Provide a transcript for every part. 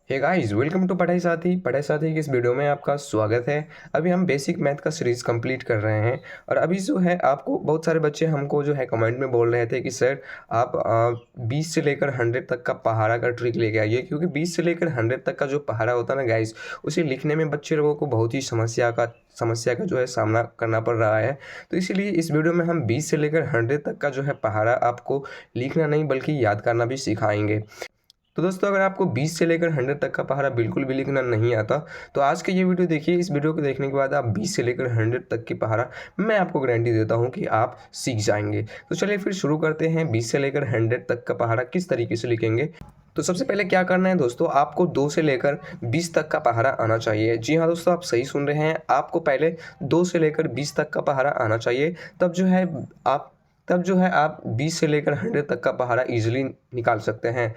Hey guys, welcome to पढ़ाई साथी की इस वीडियो में आपका स्वागत है। अभी हम बेसिक मैथ का सीरीज़ कंप्लीट कर रहे हैं और अभी जो है आपको बहुत सारे बच्चे हमको जो है कमेंट में बोल रहे थे कि सर आप 20 से लेकर 100 तक का पहाड़ा का ट्रिक लेके आइए, क्योंकि 20 से लेकर 100 तक का जो पहाड़ा होता है ना गाइस, उसे लिखने में बच्चे लोगों को बहुत ही समस्या का जो है सामना करना पड़ रहा है। तो इसीलिए इस वीडियो में हम 20 से लेकर 100 तक का जो है पहाड़ा आपको लिखना नहीं बल्कि याद करना भी सिखाएंगे। तो दोस्तों, अगर आपको 20 से लेकर 100 तक का पहाड़ा बिल्कुल भी लिखना नहीं आता तो आज की ये वीडियो देखिए। इस वीडियो को देखने के बाद आप 20 से लेकर 100 तक की पहाड़ा मैं आपको गारंटी देता हूँ कि आप सीख जाएंगे। तो चलिए फिर शुरू करते हैं। 20 से लेकर 100 तक का पहाड़ा किस तरीके से लिखेंगे। तो सबसे पहले क्या करना है दोस्तों, आपको 2 से लेकर 20 तक का पहाड़ा आना चाहिए। जी हाँ दोस्तों, आप सही सुन रहे हैं, आपको पहले 2 से लेकर 20 तक का पहाड़ा आना चाहिए। तब जो है आप 20 से लेकर 100 तक का पहाड़ा इजीली निकाल सकते हैं।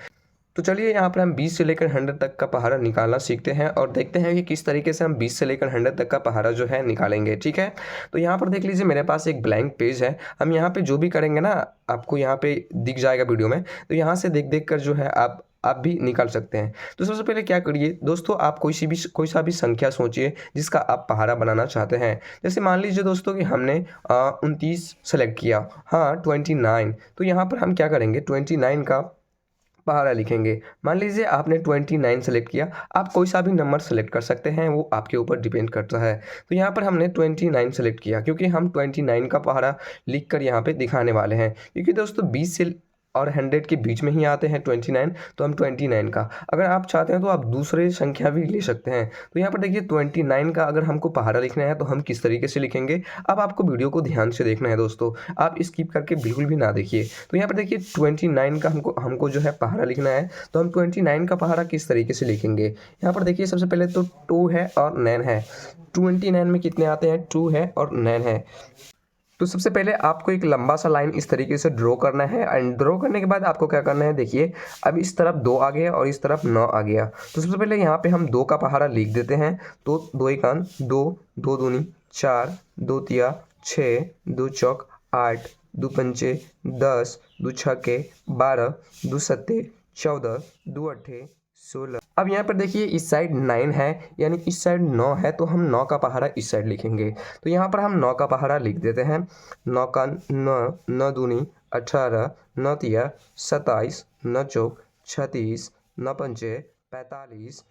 तो चलिए यहाँ पर हम 20 से लेकर 100 तक का पहाड़ा निकालना सीखते हैं और देखते हैं कि किस तरीके से हम 20 से लेकर 100 तक का पहाड़ा जो है निकालेंगे। ठीक है, तो यहाँ पर देख लीजिए, मेरे पास एक ब्लैंक पेज है। हम यहाँ पे जो भी करेंगे ना, आपको यहाँ पे दिख जाएगा वीडियो में, तो यहाँ से देख देख कर जो है आप भी निकाल सकते हैं। तो सबसे पहले क्या करिए दोस्तों, आप कोई सा भी संख्या सोचिए जिसका आप पहाड़ा बनाना चाहते हैं। जैसे मान लीजिए दोस्तों कि हमने 29 सेलेक्ट किया, हाँ 29। तो यहाँ पर हम क्या करेंगे, 29 का पहाड़ा लिखेंगे। मान लीजिए आपने 29 सेलेक्ट किया, आप कोई सा भी नंबर सेलेक्ट कर सकते हैं, वो आपके ऊपर डिपेंड करता है। तो यहाँ पर हमने 29 सेलेक्ट किया क्योंकि हम 29 का पहाड़ा लिख कर यहाँ पे दिखाने वाले हैं, क्योंकि दोस्तों 20 से और 100 के बीच में ही आते हैं 29। तो हम 29 का, अगर आप चाहते हैं तो आप दूसरे संख्या भी ले सकते हैं। तो यहाँ पर देखिए 29 का अगर हमको पहाड़ा लिखना है तो हम किस तरीके से लिखेंगे। अब आपको वीडियो को ध्यान से देखना है दोस्तों, आप स्किप करके बिल्कुल भी ना देखिए। तो यहाँ पर देखिए 29 का हमको जो है पहाड़ा लिखना है। तो हम 29 का पहाड़ा किस तरीके से लिखेंगे, यहाँ पर देखिए सबसे पहले तो 2 है और 9 है। 29 में कितने आते हैं, 2 है और 9 है। तो सबसे पहले आपको एक लंबा सा लाइन इस तरीके से ड्रॉ करना है एंड ड्रॉ करने के बाद आपको क्या करना है, देखिए अब इस तरफ 2 आ गया और इस तरफ 9 आ गया। तो सबसे पहले यहाँ पे हम 2 का पहाड़ा लिख देते हैं। तो 2 1 2, 2 दूनी 4, 2 तिया 6, 2 चौक 8, 2 पंचे 10, 2 छक्के 12, 2 सत्ते 14, 2 अट्ठे 16। अब यहाँ पर देखिए इस साइड 9 है, यानी इस साइड 9 है, तो हम 9 का पहाड़ा इस साइड लिखेंगे। तो यहाँ पर हम 9 का पहाड़ा लिख देते हैं। 9 का 9, 9 दूनी 18, 9 तिया 27, 9 चौक 36, 9 पंचे 45।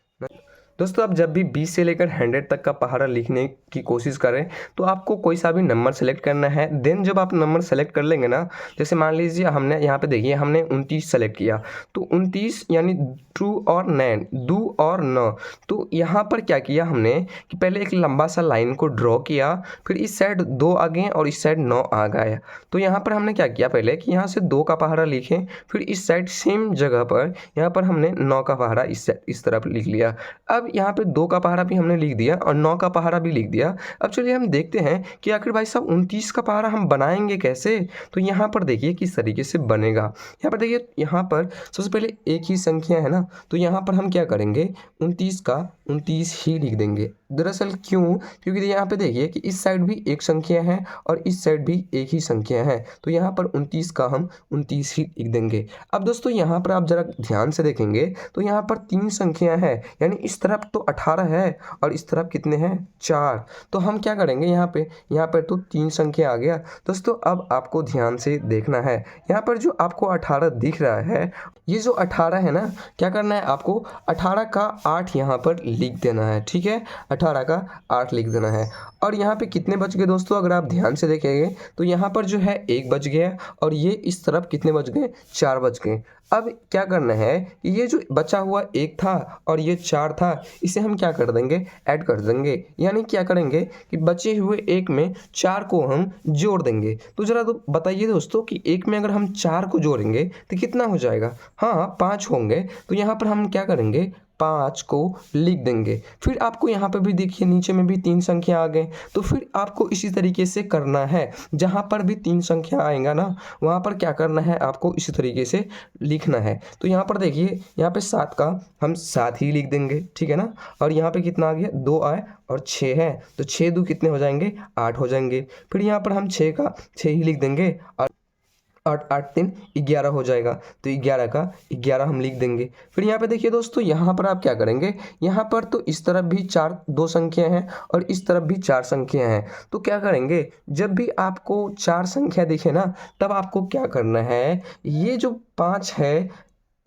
दोस्तों, आप जब भी 20 से लेकर 100 तक का पहाड़ा लिखने की कोशिश करें तो आपको कोई सा भी नंबर सेलेक्ट करना है। देन जब आप नंबर सेलेक्ट कर लेंगे ना, जैसे मान लीजिए हमने यहाँ पे देखिए हमने 29 सेलेक्ट किया, तो 29 यानी 2 और 9, 2 और 9। तो यहाँ पर क्या किया हमने कि पहले एक लंबा सा लाइन को ड्रॉ किया, फिर इस साइड 2 आ गए और इस साइड 9 आ गया। तो यहाँ पर हमने क्या किया पहले कि यहाँ से 2 का पहाड़ा लिखें, फिर इस साइड सेम जगह पर यहाँ पर हमने 9 का पहाड़ा इस तरफ लिख लिया। अब यहाँ पे 2 का पहाड़ा भी हमने लिख दिया और 9 का पहाड़ा भी लिख दिया। अब चलिए हम देखते हैं कि आखिर भाई साहब 29 का पहाड़ा हम बनाएंगे कैसे। तो यहाँ पर देखिए किस तरीके से बनेगा। यहाँ पर देखिए, यहाँ पर सबसे पहले एक ही संख्या है ना, तो यहाँ पर हम क्या करेंगे, 29 का 29 ही लिख देंगे। दरअसल क्यों, क्योंकि यहाँ पे देखिए कि इस साइड भी एक संख्या है और इस साइड भी एक ही संख्या है, तो यहाँ पर 29 का हम 29 ही लिख देंगे। अब दोस्तों यहाँ पर आप जरा ध्यान से देखेंगे तो यहाँ पर 3 संख्या है, यानी इस तरफ तो 18 है और इस तरफ कितने हैं, 4। तो हम क्या करेंगे, यहाँ पर तो 3 संख्या आ गया। दोस्तों अब आपको ध्यान से देखना है, यहाँ पर जो आपको 18 दिख रहा है, ये जो 18 है ना, क्या करना है आपको, 18 का 8 यहाँ पर लिख देना है। ठीक है, 18 का 8 लिख देना है। और यहाँ पे कितने बच गए दोस्तों, अगर आप ध्यान से देखेंगे तो यहाँ पर जो है 1 बच गया और ये इस तरफ कितने बच गए, 4 बच गए। अब क्या करना है कि ये जो बचा हुआ 1 था और ये 4 था, इसे हम क्या कर देंगे, ऐड कर देंगे। यानी क्या करेंगे कि बचे हुए 1 में 4 को हम जोड़ देंगे। तो ज़रा तो बताइए दोस्तों कि 1 में अगर हम 4 को जोड़ेंगे तो कितना हो जाएगा, हाँ 5 होंगे। तो यहाँ पर हम क्या करेंगे, 5 को लिख देंगे। फिर आपको यहाँ पे भी देखिए नीचे में भी 3 संख्या आ गए, तो फिर आपको इसी तरीके से करना है। जहाँ पर भी 3 संख्या आएगा ना, वहाँ पर क्या करना है, आपको इसी तरीके से लिखना है। तो यहाँ पर देखिए, यहाँ पे 7 का हम 7 ही लिख देंगे, ठीक है ना। और यहाँ पे कितना आ गया, 2 आए और 6 है, तो 6 दो कितने हो जाएंगे, 8 हो जाएंगे। फिर यहाँ पर हम 6 का 6 ही लिख देंगे। और 8 8 3 11 हो जाएगा। तो 11 का 11 हम लिख देंगे। फिर यहाँ पे देखिए दोस्तों, यहाँ पर आप क्या करेंगे, यहाँ पर तो इस तरफ भी 2 संख्या हैं और इस तरफ भी 4 संख्या हैं। तो क्या करेंगे, जब भी आपको 4 संख्या दिखे ना, तब आपको क्या करना है, ये जो 5 है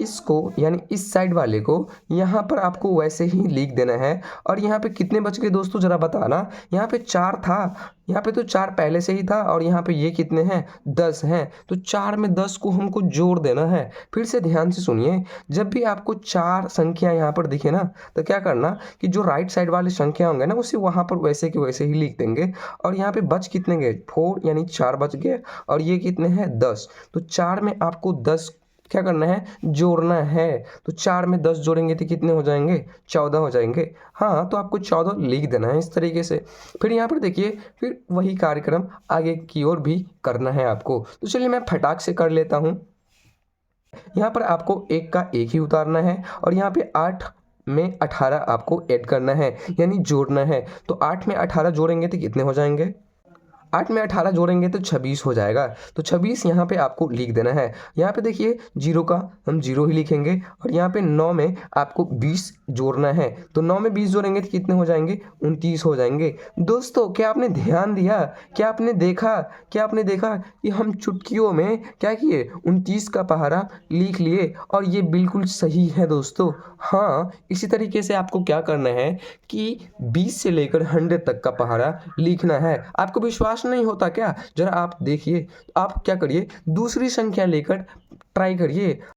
इसको यानी इस साइड वाले को यहाँ पर आपको वैसे ही लिख देना है। और यहाँ पे कितने बच गए दोस्तों ज़रा बताना। यहाँ पे 4 था, यहाँ पे तो 4 पहले से ही था और यहाँ पे ये कितने हैं, 10 हैं। तो 4 में 10 को हमको जोड़ देना है। फिर से ध्यान से सुनिए, जब भी आपको 4 संख्या यहाँ पर दिखे ना, तो क्या करना कि जो राइट साइड वाले संख्या होंगे ना, उसे वहाँ पर वैसे के वैसे ही लिख देंगे। और यहाँ पे बच कितने गए, 4 यानी 4 बच गए और ये कितने हैं, 10। तो 4 में आपको 10 क्या करना है, जोड़ना है। तो 4 में 10 जोड़ेंगे तो कितने हो जाएंगे, 14 हो जाएंगे। हाँ, तो आपको 14 लिख देना है इस तरीके से। फिर यहाँ पर देखिए, फिर वही कार्यक्रम आगे की ओर भी करना है आपको। तो चलिए मैं फटाक से कर लेता हूँ। यहाँ पर आपको 1 का 1 ही उतारना है और यहाँ पे 8 में 18 आपको ऐड करना है यानी जोड़ना है। तो 8 में 18 जोड़ेंगे तो कितने हो जाएंगे, 8 में 18 जोड़ेंगे तो 26 हो जाएगा। तो 26 यहाँ पे आपको लिख देना है। यहाँ पे देखिए 0 का हम 0 ही लिखेंगे और यहाँ पे 9 में आपको 20 जोड़ना है। तो 9 में 20 जोड़ेंगे तो कितने हो जाएंगे, 29 हो जाएंगे। दोस्तों क्या आपने ध्यान दिया, क्या आपने देखा कि हम चुटकियों में क्या किए, 29 का पहाड़ा लिख लिए और ये बिल्कुल सही है दोस्तों। हाँ, इसी तरीके से आपको क्या करना है कि 20 से लेकर 100 तक का पहाड़ा लिखना है। आपको विश्वास नहीं होता क्या, जरा आप देखिए, आप क्या करिए, दूसरी संख्या लेकर ट्राई करिए।